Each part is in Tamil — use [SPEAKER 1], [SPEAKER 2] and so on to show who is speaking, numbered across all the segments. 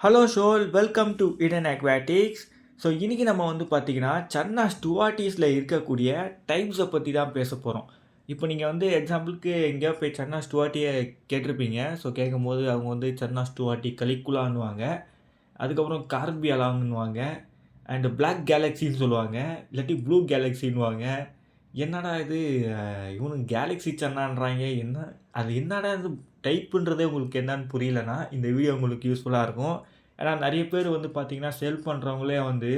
[SPEAKER 1] ஹலோ ஷோல் welcome to Eden Aquatics. So இன்றைக்கி நம்ம வந்து பார்த்திங்கன்னா சன்னா ஸ்டுவார்ட்டீஸில் இருக்கக்கூடிய டைப்ஸை பற்றி தான் பேச போகிறோம். இப்போ நீங்கள் வந்து எக்ஸாம்பிளுக்கு எங்கேயோ போய் சன்னா ஸ்டுவார்ட்டியை கேட்டிருப்பீங்க. ஸோ கேட்கும்போது அவங்க வந்து சன்னா ஸ்டுவார்ட்டி கலிக்குலான்னுவாங்க, அதுக்கப்புறம் கார்பி அலாங்னுவாங்க, அண்டு பிளாக் கேலக்ஸின்னு சொல்லுவாங்க, இல்லாட்டி ப்ளூ கேலக்ஸின்னுவாங்க. என்னடா இது இவனுங்க கேலக்ஸி சன்னான்றாங்க, என்ன அது என்னடா இது டைப்புன்றதே உங்களுக்கு என்னன்னு புரியலன்னா இந்த வீடியோ உங்களுக்கு யூஸ்ஃபுல்லாக இருக்கும். ஏன்னா நிறைய பேர் வந்து பார்த்தீங்கன்னா செல் பண்ணுறவங்களே வந்து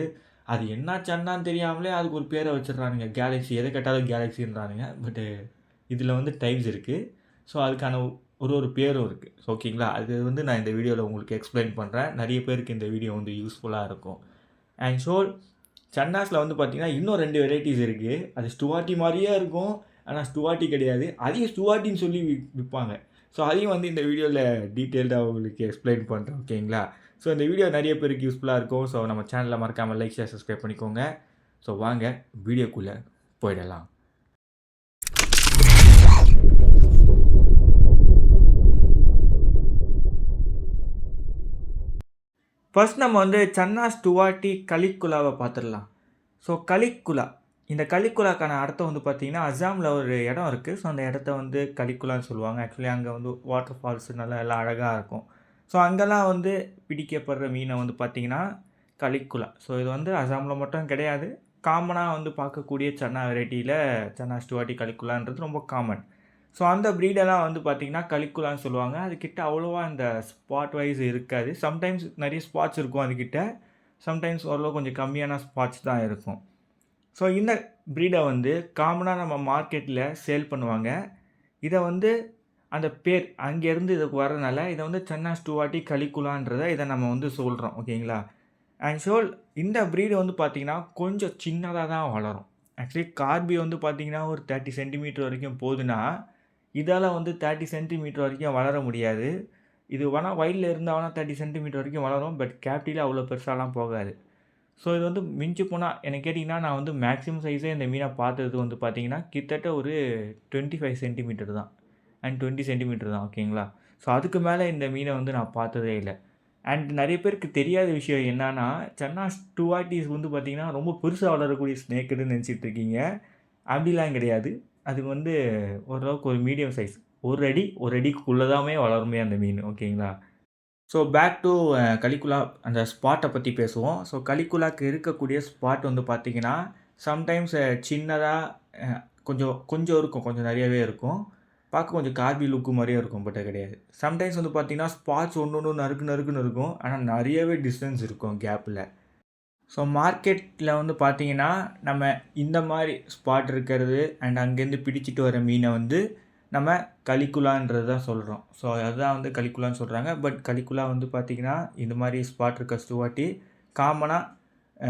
[SPEAKER 1] அது என்ன சன்னான்னு தெரியாமலே அதுக்கு ஒரு பேரை வச்சிடுறானுங்க. கேலக்ஸி எதை கேட்டாலும் கேலக்ஸின்றானுங்க. பட்டு இதில் வந்து டைப்ஸ் இருக்குது. ஸோ அதுக்கான ஒரு ஒரு பேரும் இருக்குது. ஸோ ஓகேங்களா, அது வந்து நான் இந்த வீடியோவில் உங்களுக்கு எக்ஸ்பிளைன் பண்ணுறேன். நிறைய பேருக்கு இந்த வீடியோ வந்து யூஸ்ஃபுல்லாக இருக்கும். அண்ட் ஸோ சன்னாஸில் வந்து பார்த்தீங்கன்னா இன்னும் 2 வெரைட்டிஸ் இருக்குது. அது ஸ்டுவார்ட்டி மாதிரியே இருக்கும், ஆனால் ஸ்டுவார்ட்டி கிடையாது. அதையும் ஸ்டுவார்ட்டின்னு சொல்லி விற்பாங்க. ஸோ அதையும் வந்து இந்த வீடியோவில் டீட்டெயில்டாக உங்களுக்கு எக்ஸ்பிளைன் பண்ணுறேன். ஓகேங்களா, ஸோ இந்த வீடியோ நிறைய பேருக்கு யூஸ்ஃபுல்லாக இருக்கும். ஸோ நம்ம சேனலில் மறக்காமல் லைக், ஷேர், சப்ஸ்கிரைப் பண்ணிக்கோங்க. ஸோ வாங்க வீடியோக்குள்ளே போயிடலாம். ஃபர்ஸ்ட் நம்ம வந்து சன்னா ஸ்டுவார்ட்டி கலிக்குலாவை பார்த்துடலாம். ஸோ கலிக்குலா, இந்த கலிக்குலாக்கான அர்த்தம் வந்து பார்த்திங்கன்னா அஸ்ஸாமில் ஒரு இடம் இருக்குது. ஸோ அந்த இடத்த வந்து கலிக்குலான்னு சொல்லுவாங்க. ஆக்சுவலி அங்கே வந்து வாட்டர் ஃபால்ஸ் நல்லா எல்லாம் அழகாக இருக்கும். ஸோ அங்கெல்லாம் வந்து பிடிக்கப்படுற மீனை வந்து பார்த்திங்கன்னா கலிக்குலா. ஸோ இது வந்து அஸ்ஸாமில் மட்டும் கிடையாது, காமனாக வந்து பார்க்கக்கூடிய சன்னா வெரைட்டியில் சன்னா ஸ்டுவார்ட்டி கலிக்குலான்றது ரொம்ப காமன். ஸோ அந்த ப்ரீடெல்லாம் வந்து பார்த்திங்கன்னா கலிக்குலான்னு சொல்லுவாங்க. அதுக்கிட்ட அவ்வளோவா இந்த ஸ்பாட் வைஸ் இருக்காது. சம்டைம்ஸ் நிறைய ஸ்பாட்ஸ் இருக்கும் அதுக்கிட்ட, சம்டைம்ஸ் ஓரளவு கொஞ்சம் கம்மியான ஸ்பாட்ஸ் தான் இருக்கும். ஸோ இந்த ப்ரீடை வந்து காமனாக நம்ம மார்க்கெட்டில் சேல் பண்ணுவாங்க. இதை வந்து அந்த பேர் அங்கேருந்து இதுக்கு வரதுனால இதை வந்து சன்னா ஸ்டுவார்ட்டி கலிக்குலான்றதை இதை நம்ம வந்து சொல்கிறோம். ஓகேங்களா, அண்ட் ஸோ இந்த ப்ரீடு வந்து பார்த்திங்கன்னா கொஞ்சம் சின்னதாக தான் வளரும். ஆக்சுவலி கார்பி வந்து பார்த்திங்கன்னா ஒரு 30 சென்டிமீட்டர் வரைக்கும் போகுதுன்னா, இதால் வந்து 30 சென்டிமீட்டர் வரைக்கும் வளர முடியாது. இது வேணால் வயலில் இருந்தால் வேணால் 30 சென்டிமீட்டர் வரைக்கும் வளரும், பட் கேப்டியில் அவ்வளோ பெருசாலாம் போகாது. ஸோ இது வந்து மிஞ்சி போனால் எனக்கு கேட்டிங்கன்னா, நான் வந்து மேக்ஸிமம் சைஸே இந்த மீனை பார்த்தது வந்து பார்த்திங்கன்னா கிட்டத்தட்ட ஒரு 25 சென்டிமீட்டர் தான், அண்ட் 20 சென்டிமீட்டர் தான். ஓகேங்களா, ஸோ அதுக்கு மேலே இந்த மீனை வந்து நான் பார்த்ததே இல்லை. அண்ட் நிறைய பேருக்கு தெரியாத விஷயம் என்னன்னா, சன்னா ஸ்டுவார்ட்டீஸ் வந்து பார்த்திங்கன்னா ரொம்ப பெருசாக வளரக்கூடிய ஸ்னேக்குன்னு நினச்சிட்டு இருக்கீங்க. அப்படிலாம் கிடையாது. அது வந்து ஓரளவுக்கு ஒரு மீடியம் சைஸ், 1 அடி 1 அடிக்குள்ளே தாமே வளருமே அந்த மீன். ஓகேங்களா, ஸோ பேக் டு கலிக்குலா, அந்த ஸ்பாட்டை பற்றி பேசுவோம். ஸோ கலிக்குலாக்கு இருக்கக்கூடிய ஸ்பாட் வந்து பார்த்திங்கன்னா சம்டைம்ஸ் சின்னதாக கொஞ்சம் கொஞ்சம் இருக்கும், கொஞ்சம் நிறையவே இருக்கும். பார்க்க கொஞ்சம் கார்பி லுக்கு மாதிரியே இருக்கும், பட் கிடையாது. சம்டைம்ஸ் வந்து பார்த்திங்கன்னா ஸ்பாட்ஸ் ஒன்று ஒன்று நறுக்கு நறுக்குன்னு இருக்கும், ஆனால் நிறையவே டிஸ்டன்ஸ் இருக்கும் கேப்பில். ஸோ மார்க்கெட்டில் வந்து பார்த்திங்கன்னா நம்ம இந்த மாதிரி ஸ்பாட் இருக்கிறது அண்ட் அங்கேருந்து பிடிச்சிட்டு வர மீனை வந்து நம்ம கலிக்குலான்றது தான் சொல்கிறோம். ஸோ அதுதான் வந்து கலிக்குலான்னு சொல்கிறாங்க. பட் கலிக்குலா வந்து பார்த்திங்கன்னா இந்த மாதிரி ஸ்பாட் இருக்க ஸ்டுவார்ட்டி காமனாக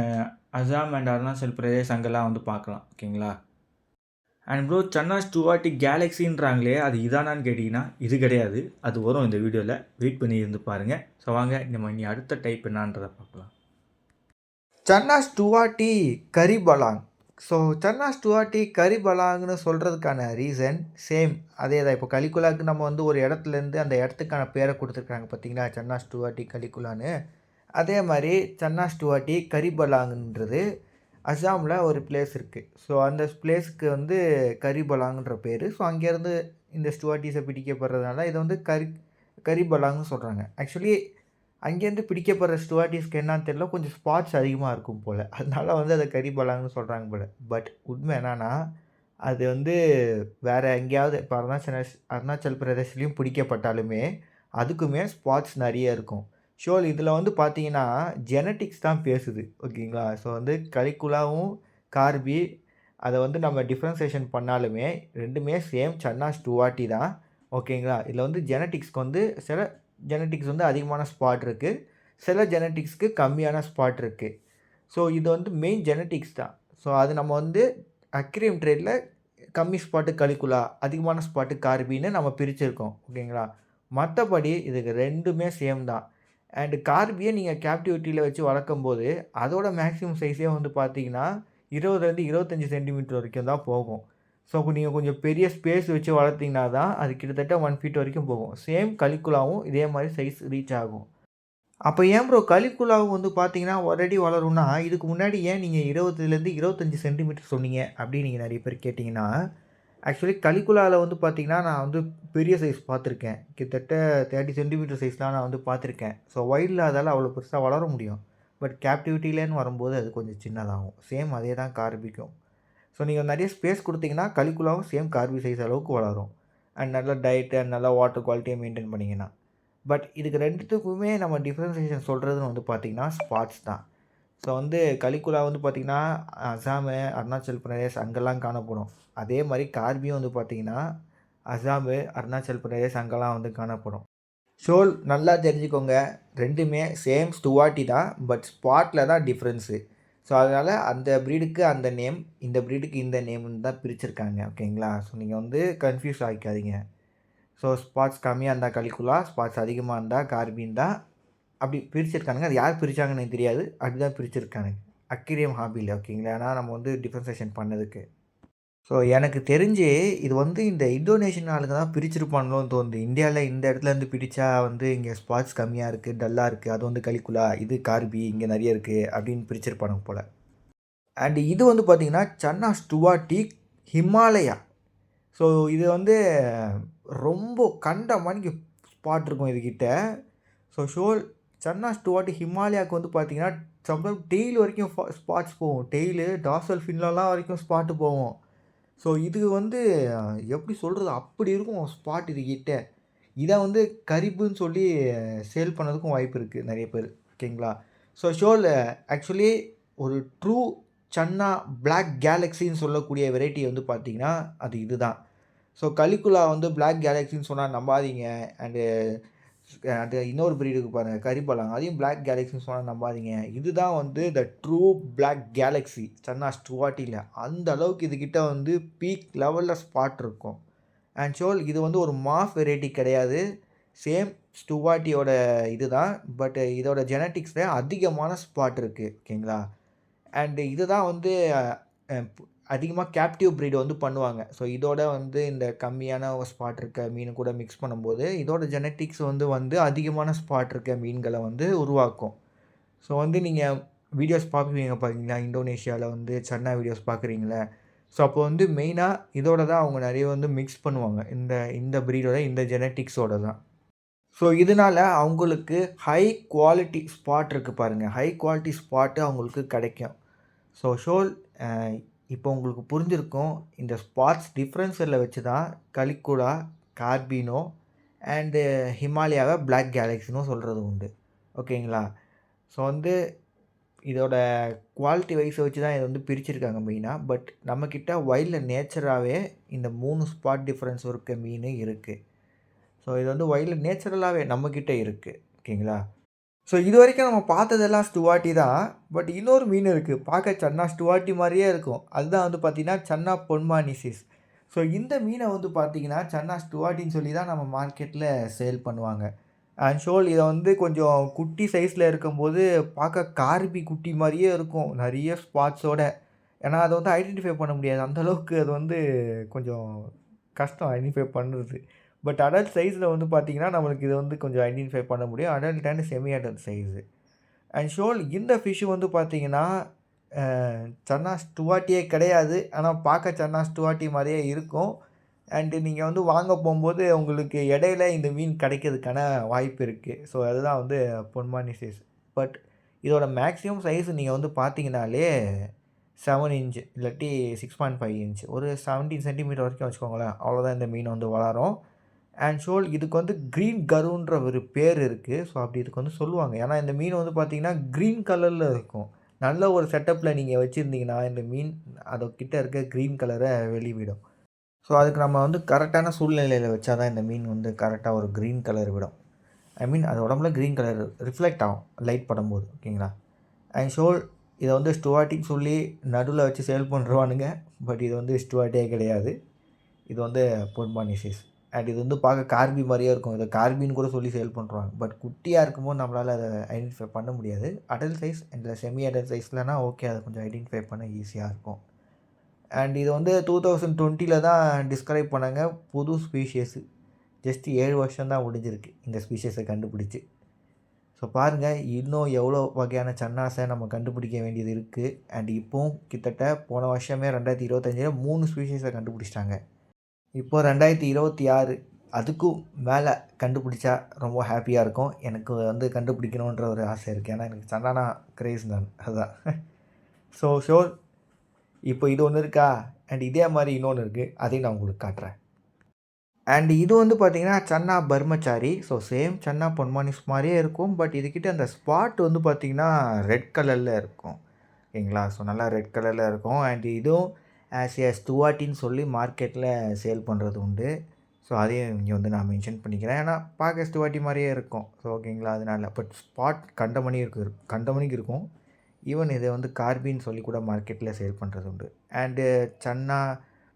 [SPEAKER 1] அஸ்ஸாம் அண்ட் அருணாச்சல் பிரதேஷ் அங்கெல்லாம் வந்து பார்க்கலாம். ஓகேங்களா, அண்ட் ப்ரோ சன்னா ஸ்டுவார்ட்டி கேலக்ஸின்றாங்களே, அது இதானான்னு கேட்டிங்கன்னா இது கிடையாது. அது வரும் இந்த வீடியோவில், வெயிட் பண்ணி இருந்து பாருங்கள். ஸோ வாங்க நம்ம இனி அடுத்த டைப் என்னான்றதை பார்க்கலாம். Channa stewartii Karbi Anglong. So Channa stewartii கரிபலாங்னு சொல்கிறதுக்கான ரீசன் சேம் அதே தான். இப்போ கலிக்குலாவுக்கு நம்ம வந்து ஒரு இடத்துலேருந்து அந்த இடத்துக்கான பேரை கொடுத்துருக்காங்க பார்த்தீங்களா, சன்னா ஸ்டுவார்ட்டி கலிக்குலான்னு. அதே மாதிரி சன்னா ஸ்டுவார்ட்டி கரிபலாங்ன்றது அஸ்ஸாமில் ஒரு பிளேஸ் இருக்குது. ஸோ அந்த பிளேஸுக்கு வந்து கரிபலாங்ன்ற பேர். ஸோ அங்கேருந்து இந்த ஸ்டுவார்ட்டீஸை பிடிக்கப்படுறதுனால இதை வந்து கரிபலாங்னு சொல்கிறாங்க. ஆக்சுவலி அங்கேருந்து பிடிக்கப்படுற ஸ்டுவார்ட்டீஸ்க்கு என்னன்னு தெரியல, கொஞ்சம் ஸ்பாட்ஸ் அதிகமாக இருக்கும் போல், அதனால வந்து அதை கரிபலாங்னு சொல்கிறாங்க போல். பட் உண்மை என்னன்னா, அது வந்து வேறு எங்கேயாவது இப்போ அருணாச்சல் பிரதேஷ்லேயும் பிடிக்கப்பட்டாலுமே அதுக்குமே ஸ்பாட்ஸ் நிறைய இருக்கும். ஸோ இதில் வந்து பார்த்தீங்கன்னா ஜெனட்டிக்ஸ் தான் பேசுது. ஓகேங்களா, ஸோ வந்து கலிக்குலாவும் கார்பி அதை வந்து நம்ம டிஃப்ரென்சியேஷன் பண்ணாலுமே ரெண்டுமே சேம் சன்னா ஸ்டுவார்ட்டி தான். ஓகேங்களா, இதில் வந்து ஜெனட்டிக்ஸ்க்கு வந்து சில ஜெனட்டிக்ஸ் வந்து அதிகமான ஸ்பாட் இருக்குது, சில ஜெனட்டிக்ஸ்க்கு கம்மியான ஸ்பாட் இருக்குது. ஸோ இது வந்து மெயின் ஜெனட்டிக்ஸ் தான். ஸோ அது நம்ம வந்து அக்ரியம் ட்ரேடில் கம்மி ஸ்பாட்டு கலிக்குலா, அதிகமான ஸ்பாட்டு கார்பின்னு நம்ம பிரிச்சுருக்கோம். ஓகேங்களா, மற்றபடி இதுக்கு ரெண்டுமே சேம் தான். அண்டு கார்பியை நீங்கள் கேப்டிவிட்டியில் வச்சு வளர்க்கும்போது அதோட மேக்ஸிமம் சைஸே வந்து பார்த்தீங்கன்னா 20 25 சென்டிமீட்டர் வரைக்கும் தான் போகும். ஸோ நீங்கள் கொஞ்சம் பெரிய ஸ்பேஸ் வச்சு வளர்த்திங்கன்னா தான் அது கிட்டத்தட்ட 1 ஃபீட் வரைக்கும் போகும். சேம் கலிக்குலாவும் இதே மாதிரி சைஸ் ரீச் ஆகும். அப்போ ஏன் ப்ரோ கலிக்குலாவும் வந்து பார்த்தீங்கன்னா, ஒரு அடி வளரும்னா, இதுக்கு முன்னாடி ஏன் நீங்க 20லேருந்து 25 சென்டிமீட்டர் சொன்னீங்க? அப்படின்னு நீங்க நெறைய பேர் கேட்டீங்கன்னா, ஆக்சுவலி கலிக்குலால வந்து பார்த்தீங்கன்னா, நான் வந்து பெரிய சைஸ் பார்த்துருக்கேன். கிட்டத்தட்ட 30 சென்டிமீட்டர் சைஸ்லாம் நான் வந்து பார்த்துருக்கேன். ஸோ வைல்ட்ல அதால அவ்வளோ பெருசா வளர முடியும். பட் கேப்டிவிட்டிலன்னு வரும்போது அது கொஞ்சம் சின்னதாகும். சேம் அதே தான் கார்பிக்கும். ஸோ நீங்க நெறைய ஸ்பேஸ் குடுத்தீங்கன்னா, கலிக்குலாவும் சேம் கார்பி சைஸ் அளவுக்கு வளரும். அண்ட் நல்ல டயட் அண்ட் நல்லா வாட்டர் குவாலிட்டிய மெயின்டெயின் பண்ணீங்கன்னா. பட் இதுக்கு 2த்துக்குமே நம்ம டிஃபரன்சியேஷன் சொல்றதுன்னு வந்து பார்த்தீங்கன்னா, ஸ்பாட்ஸ் தான். ஸோ வந்து கலிக்குலா வந்து பார்த்தீங்கன்னா, அசாமு, அருணாச்சல் பிரதேஷ் அங்கெல்லாம் காணப்படும். அதே மாரி கார்பியும் வந்து பார்த்தீங்கன்னா, அசாமு, அருணாச்சல் பிரதேஷ் அங்கெல்லாம் வந்து காணப்படும். ஷோல் நல்லா தெரிஞ்சுக்கோங்க. 2மே சேம் ஸ்டுவார்டி தான். பட் ஸ்பாட்ல தான் டிஃப்ரென்ஸு. ஸோ அதனால அந்த ப்ரீடுக்கு அந்த நேம், இந்த ப்ரீடுக்கு இந்த நேம்ன்னு தான் பிரிச்சிருக்காங்க. ஓகேங்களா? ஸோ நீங்க வந்து கன்ஃப்யூஸ் ஆயிக்காதீங்க. ஸோ ஸ்பாட்ஸ் கம்மியா இருந்தா கலிக்குலா, ஸ்பாட்ஸ் அதிகமா இருந்தா கார்பின் தான். அப்படி பிரிச்சிருக்கானுங்க. அது யார் பிரிச்சாங்கன்னு எனக்கு தெரியாது. அப்படிதான் பிரிச்சிருக்கானுங்க. அக்வேரியம் ஹாபில ஓகேங்களா? ஏன்னா நம்ம வந்து டிஃபரன்சியேஷன் பண்ணதுக்கு. ஸோ எனக்கு தெரிஞ்சு இது வந்து இந்த இந்தோனேஷியன் ஆளுங்க தான் பிரிச்சிருப்பானுங்களோன்னு தோணுது. இந்தியால இந்த இடத்துலருந்து பிரிச்சா வந்து இங்க ஸ்பாட்ஸ் கம்மியா இருக்கு, டல்லா இருக்கு. அது வந்து கலிக்குலா, இது கார்பி இங்க நெறைய இருக்கு அப்படின்னு பிரிச்சிருப்பானுங்க போல. அண்ட் இது வந்து பார்த்தீங்கன்னா, சன்னா ஸ்டுவார்டி ஹிமாலயா. ஸோ இது வந்து ரொம்ப கண்டமானிக்கு ஸ்பாட் இருக்கும் இதுகிட்ட. ஸோ சன்னா ஸ்டுவார்ட் ஹிமாலயாவுக்கு வந்து பார்த்தீங்கன்னா, சம்டைம் டெயில் வரைக்கும் ஸ்பாட்ஸ் போகும். டெயிலு, டார்சல் ஃபின்லலாம் வரைக்கும் ஸ்பாட்டு போகும். ஸோ இது வந்து எப்படி சொல்றது? அப்படி இருக்கும் ஸ்பாட் இதுகிட்ட. இத வந்து கரிப்புன்னு சொல்லி சேல் பண்ணதுக்கும் வாய்ப்பு இருக்கு நெறைய பேரு. ஓகேங்களா? ஸோ ஆக்சுவலி ஒரு ட்ரூ சன்னா பிளாக் கேலக்ஸின்னு சொல்லக்கூடிய வெரைட்டி வந்து பார்த்தீங்கன்னா, அது இதுதான். ஸோ கலிக்குலா வந்து பிளாக் கேலக்ஸின்னு சொன்னா நம்பாதீங்க. அண்டு அது இன்னொரு ப்ரீடு இருக்கு பாருங்க கரிபலா. அதையும் பிளாக் கேலக்ஸின்னு சொன்னா நம்பாதீங்க. இதுதான் வந்து the true black galaxy Channa ஸ்டுவார்ட்டில. அந்த அளவுக்கு இதுகிட்ட வந்து பீக் லெவல்ல ஸ்பாட் இருக்கும். அண்ட் இது வந்து ஒரு மாஸ் வெரைட்டி கிடையாது. சேம் ஸ்டுவார்ட்டியோட இதுதான். பட் இதோட ஜெனடிக்ஸ்ல அதிகமான ஸ்பாட் இருக்கு. ஓகேங்களா? அண்ட் இதுதான் வந்து அ அதிகமா கேப்டிவ் ப்ரீட் வந்து பண்ணுவாங்க. ஸோ இதோட வந்து இந்த கம்மியான ஒரு ஸ்பாட் இருக்க மீன் கூட மிக்ஸ் பண்ணும்போது, இதோட ஜெனடிக்ஸ் வந்து அதிகமான ஸ்பாட் இருக்க மீன்கள வந்து உருவாக்கும். ஸோ வந்து நீங்க வீடியோஸ் பார்ப்பீங்க பார்த்தீங்களா? இந்தோனேஷியால வந்து சன்னா வீடியோஸ் பார்க்குறீங்கள்ல. ஸோ அப்போ வந்து மெயினா இதோட தான் அவங்க நெறைய வந்து மிக்ஸ் பண்ணுவாங்க. இந்த இந்த ப்ரீடோட இந்த ஜெனடிக்ஸோட தான். ஸோ இதனால அவங்களுக்கு ஹை குவாலிட்டி ஸ்பாட் இருக்கு பாருங்க. ஹை குவாலிட்டி ஸ்பாட் அவங்களுக்கு கிடைக்கும். ஸோ அ இப்போ உங்களுக்கு புரிஞ்சிருக்கும். இந்த ஸ்பாட்ஸ் டிஃபரன்ஸில வச்சு தான் கலிக்குடா, கார்பினோ அண்டு ஹிமாலயாவ பிளாக் கேலக்ஸின்னும் சொல்றது உண்டு. ஓகேங்களா? ஸோ வந்து இதோட குவாலிட்டி வைஸ் வச்சு தான் இத வந்து பிரிச்சிருக்காங்க மெயினா. பட் நம்மகிட்ட வைல்ட்ல நேச்சராவே இந்த 3 ஸ்பாட் டிஃபரன்ஸ் இருக்க மீன் இருக்கு. ஸோ இது வந்து வைல்ட்ல நேச்சுரலாவே நம்மகிட்ட இருக்கு. ஓகேங்களா? ஸோ இதுவரைக்கும் நம்ம பார்த்ததெல்லாம் ஸ்டுவார்ட்டி தான். பட் இன்னொரு மீன் இருக்கு. பார்க்க சன்னா ஸ்டுவார்ட்டி மாரியே இருக்கும். அதுதான் வந்து பார்த்தீங்கன்னா, சன்னா பொன்மானிசிஸ். ஸோ இந்த மீன வந்து பார்த்தீங்கன்னா, சன்னா ஸ்டுவார்ட்டின்னு சொல்லி தான் நம்ம மார்க்கெட்ல சேல் பண்ணுவாங்க. இத வந்து கொஞ்சம் குட்டி சைஸ்ல இருக்கும்போது பார்க்க கார்பி குட்டி மாரியே இருக்கும். நெறைய ஸ்பாட்ஸோட. ஏன்னா, அத வந்து ஐடென்டிஃபை பண்ண முடியாது. அந்த அளவுக்கு அது வந்து கொஞ்சம் கஷ்டம் ஐடென்டிஃபை பண்றது. பட் அடல்ட் சைஸ்ல வந்து பார்த்தீங்கன்னா, நம்மளுக்கு இத வந்து கொஞ்சம் ஐடென்டிஃபை பண்ண முடியும். Adult and semi adult size. இந்த ஃபிஷ் வந்து பார்த்தீங்கன்னா, அ சன்னா ஸ்டுவார்ட்டியே கிடையாது. ஆனா பார்க்க சன்னா ஸ்டுவார்ட்டி மாரியே இருக்கும். நீங்க வந்து வாங்க போம்போது உங்களுக்கு இடையில இந்த மீன் கிடைக்கிறதுக்கான வாய்ப்பு இருக்கு. ஸோ அதுதான் வந்து பொன்மானி சைஸ். பட் இதோட மேக்ஸிமம் சைஸ் நீங்க வந்து பார்த்தீங்கனாலே 7 இன்ச் இல்லாட்டி 6.5 இன்ச். ஒரு 17 சென்டிமீட்டர் வரைக்கும் வச்சுக்கோங்களேன். அவ்வளோதான் இந்த மீன் வந்து வளரும். இதுக்கு வந்து கிரீன் கருன்ற ஒரு பேர் இருக்கு. ஸோ அப்படி இதுக்கு வந்து சொல்லுவாங்க. ஏன்னா இந்த மீன் வந்து பார்த்தீங்கன்னா, கிரீன் கலர்ல இருக்கும். நல்ல ஒரு செட்டப்ல நீங்க வச்சிருந்தீங்கன்னா, இந்த மீன் அதுகிட்ட இருக்க கிரீன் கலர வெளிவிடும். ஸோ அதுக்கு நம்ம வந்து கரெக்டான சூழ்நிலையில வச்சா தான் இந்த மீன் வந்து கரெக்ட்டா ஒரு கிரீன் கலர் விடும். அது உடம்புல கிரீன் கலர் ரிஃப்ளெக்ட் ஆகும். லைட் படும்போது. ஓகேங்களா? அண்ட் ஷோல் இத வந்து ஸ்டுவார்ட்டின்னு சொல்லி நடுவுல வச்சு சேல் பண்ருவானுங்க. பட் இது வந்து ஸ்டுவார்ட்டியே கிடையாது. இது வந்து பொன்மானிசிஸ். இது வந்து பார்க்க கார்பி மாரியே இருக்கும். இத கார்பின்னு கூட சொல்லி சேல் பண்ருவாங்க. பட் குட்டியா இருக்கும்போது நம்மளால அத ஐடென்டிஃபை பண்ண முடியாது. Adult size and semi adult சைஸ்லனா ஓகே. அத கொஞ்சம் ஐடென்டிஃபை பண்ண ஈஸியா இருக்கும். இது வந்து 2020ல தான் டிஸ்கிரைப் பண்ணாங்க. புது ஸ்பீஷியஸ். ஜஸ்ட் 7 வருஷம் தான் முடிஞ்சிருக்கு. இந்த ஸ்பீஷியஸ கண்டுபிடிச்சு. ஸோ பாருங்கள், இன்னும் எவ்வளோ வகையான சன்னாஸை நம்ம கண்டுபிடிக்க வேண்டியது இருக்குது. அண்ட் இப்போவும் கிட்டத்தட்ட போன வருஷமே 2025 3 ஸ்பீஷீஸை கண்டுபிடிச்சிட்டாங்க. இப்போ 2026 அதுக்கும் மேலே கண்டுபிடிச்சா ரொம்ப ஹாப்பியாக இருக்கும். எனக்கு வந்து கண்டுபிடிக்கணுன்ற ஒரு ஆசை இருக்குது. ஏன்னா எனக்கு சன்னானா கிரேஸ் தான், அதுதான். ஸோ ஷோர் இப்போ இது ஒன்று இருக்கா, அண்ட் இதே மாதிரி இன்னொன்று இருக்குது, அதையும் நான் உங்களுக்கு காட்டுறேன். அண்ட் இது வந்து பார்த்தீங்கன்னா சன்னா பர்மச்சாரி. ஸோ சேம் சன்னா பொன்மானிஸ் மாதிரியே இருக்கும். பட் இதுக்கிட்ட அந்த ஸ்பாட் வந்து பார்த்தீங்கன்னா ரெட் கலரில் இருக்கும். ஓகேங்களா? ஸோ நல்லா ரெட் கலரில் இருக்கும். அண்ட் இதுவும் ஆஸ் ஏ ஸ்டுவாட்டின்னு சொல்லி மார்க்கெட்டில் சேல் பண்ணுறது உண்டு. ஸோ அதையும் இங்கே வந்து நான் மென்ஷன் பண்ணிக்கிறேன். ஏன்னா பார்க்க ஸ்டுவாட்டி மாதிரியே இருக்கும். ஸோ ஓகேங்களா? அதனால பட் ஸ்பாட் கண்டமணிக்கு இருக்கும். ஈவன் இதை வந்து கார்பின்னு சொல்லி கூட மார்க்கெட்டில் சேல் பண்ணுறது உண்டு. And chana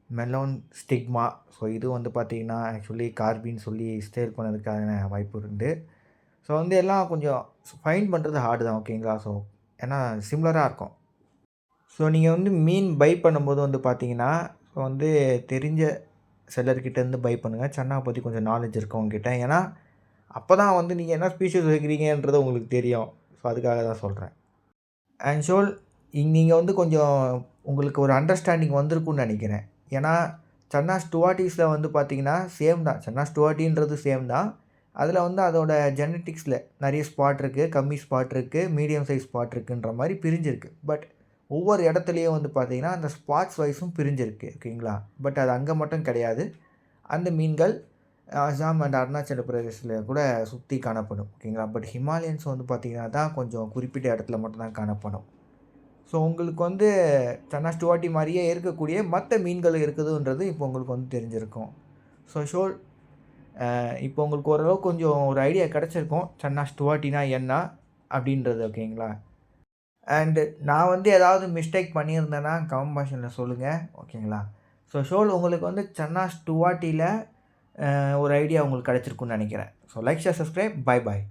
[SPEAKER 1] melon stigma. So இது வந்து பார்த்திங்கன்னா ஆக்சுவலி கார்பின்னு சொல்லி சேல் பண்ணதுக்கான வாய்ப்பு உண்டு. ஸோ வந்து எல்லாம் கொஞ்சம் ஃபைண்ட் பண்ணுறது ஹார்டு தான். ஓகேங்களா? ஸோ ஏன்னா சிமிலராக இருக்கும். ஸோ நீங்கள் வந்து மீன் பை பண்ணும்போது வந்து பார்த்தீங்கன்னா, ஸோ வந்து தெரிஞ்ச செல்லர்கிட்டேருந்து பை பண்ணுங்கள். சன்னாவை பற்றி கொஞ்சம் நாலேஜ் இருக்கவங்ககிட்ட. ஏன்னா அப்போ தான் வந்து நீங்கள் என்ன ஸ்பீஷீஸ் வைக்கிறீங்கன்றது உங்களுக்கு தெரியும். ஸோ அதுக்காக தான் சொல்கிறேன். அண்ட் ஷோல் நீங்கள் வந்து கொஞ்சம் உங்களுக்கு ஒரு அண்டர்ஸ்டாண்டிங் வந்திருக்குன்னு நினைக்கிறேன். ஏன்னா சன்னா ஸ்டுவார்ட்டீஸில் வந்து பார்த்தீங்கன்னா சேம் தான். சன்னா ஸ்டுவார்ட்டின்றது சேம் தான். அதில் வந்து அதோட ஜெனட்டிக்ஸில் நிறைய ஸ்பாட் இருக்குது, கம்மி ஸ்பாட் இருக்குது, மீடியம் சைஸ் ஸ்பாட் இருக்குன்ற மாதிரி பிரிஞ்சிருக்கு. பட் ஒவ்வொரு இடத்துலையும் வந்து பார்த்தீங்கன்னா அந்த ஸ்பாட்ஸ் வைஸும் பிரிஞ்சிருக்கு. ஓகேங்களா? பட் அது அங்கே மட்டும் கிடையாது. அந்த மீன்கள் அசாம் அண்ட் அருணாச்சல பிரதேசில் கூட சுற்றி காணப்படும். ஓகேங்களா? பட் ஹிமாலயன்ஸ் வந்து பார்த்திங்கன்னா தான் கொஞ்சம் குறிப்பிட்ட இடத்துல மட்டும்தான் காணப்படும். ஸோ உங்களுக்கு வந்து சன்னா ஸ்டுவார்ட்டி மாதிரியே இருக்கக்கூடிய மற்ற மீன்கள் இருக்குதுன்றது இப்போ உங்களுக்கு வந்து தெரிஞ்சிருக்கும். ஸோ ஷோர் இப்போ உங்களுக்கு ஓரளவுக்கு கொஞ்சம் ஒரு ஐடியா கிடச்சிருக்கும் சன்னா ஸ்டுவார்ட்டினா என்ன அப்படின்றது. ஓகேங்களா? அண்டு நான் வந்து ஏதாவது மிஸ்டேக் பண்ணியிருந்தேன்னா கமெண்ட் பாக்ஸில் சொல்லுங்கள். ஓகேங்களா? ஸோ ஷோர் உங்களுக்கு வந்து சன்னா ஸ்டுவார்ட்டியில் ஒரு ஐடியா உங்களுக்கு கிடச்சிருக்குன்னு நினைக்கிறேன். So like, share, subscribe. Bye bye.